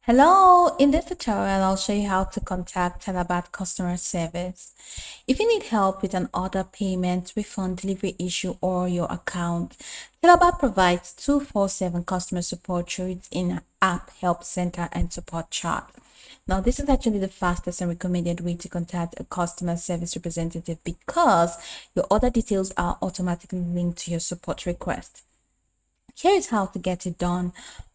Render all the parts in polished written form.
Hello, in this tutorial, I'll show you how to contact Talabat customer service. If you need help with an order payment, refund, delivery issue, or your account, Talabat provides 24/7 customer support through its in-app help center and support chat. Now, this is actually the fastest and recommended way to contact a customer service representative because your order details are automatically linked to your support request. Here's how to get it done.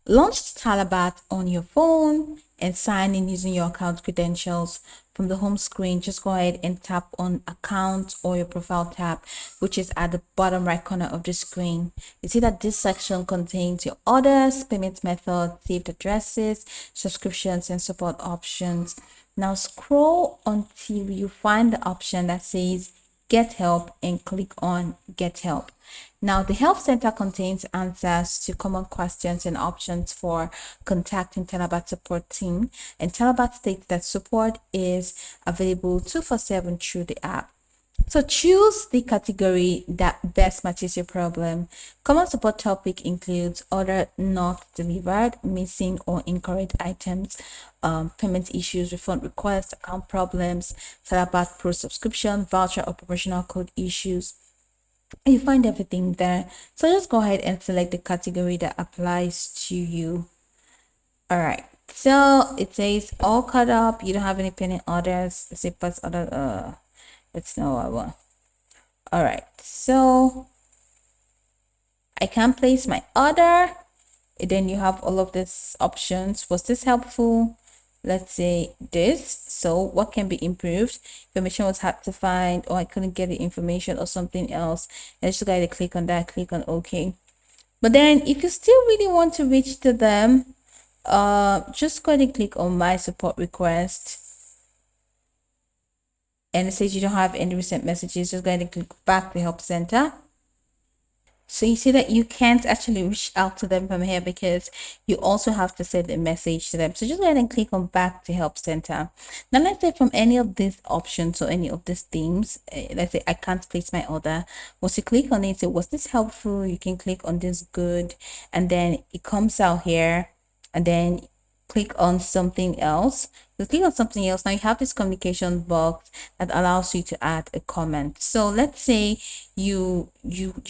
Launch Talabat on your phone and sign in using your account credentials. From the home screen, just go ahead and tap on account or your profile tab, which is at the bottom right corner of the screen. You see that this section contains your orders, payment methods, saved addresses, subscriptions, and support options. Now scroll until you find the option that says Get Help and click on Get Help. Now, the Help Center contains answers to common questions and options for contacting Talabat support team. And Talabat states that support is available 24/7 through the app. So choose the category that best matches your problem. Common support topic includes order not delivered, missing or incorrect items, payment issues, refund requests, account problems, Talabat Pro subscription, voucher or promotional code issues. You find everything there. So just go ahead and select the category that applies to you. All right. So it says all caught up. You don't have any pending orders. Let's say past order. It's not what I want. All right. So I can place my order. And then you have all of these options. Was this helpful? Let's say this. So what can be improved? Information was hard to find, or I couldn't get the information, or something else. And just go ahead and click on that, click on OK. But then if you still really want to reach to them, just go ahead and click on my support request. And it says you don't have any recent messages. Just go ahead and click back to help center. So you see that you can't actually reach out to them from here because you also have to send a message to them. So just go ahead and click on back to help center. Now let's say from any of these options or any of these themes, let's say I can't place my order. Once you click on it, say was this helpful? You can click on this good, and then it comes out here, and then click on something else. So click on something else. Now you have this communication box that allows you to add a comment. So let's say you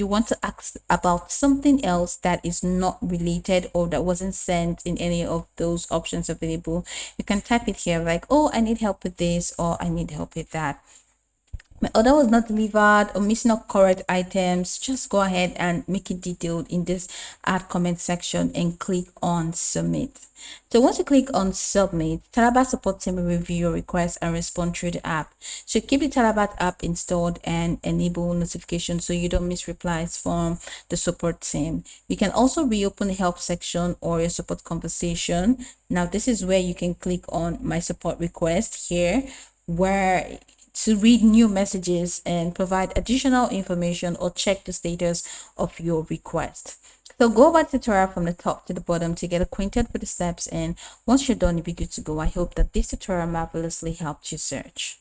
want to ask about something else that is not related or that wasn't sent in any of those options available. You can type it here like, oh, I need help with this, or I need help with that. My order was not delivered or missing out correct items. Just go ahead and make it detailed in this add comment section and click on submit. So once you click on submit, Talabat support team will review your request and respond through the app. So keep the Talabat app installed and enable notifications so you don't miss replies from the support team. You can also reopen the help section or your support conversation. Now this is where you can click on my support request here, where to read new messages and provide additional information or check the status of your request. So go over the tutorial from the top to the bottom to get acquainted with the steps, and once you're done, you'll be good to go. I hope that this tutorial marvelously helped you search.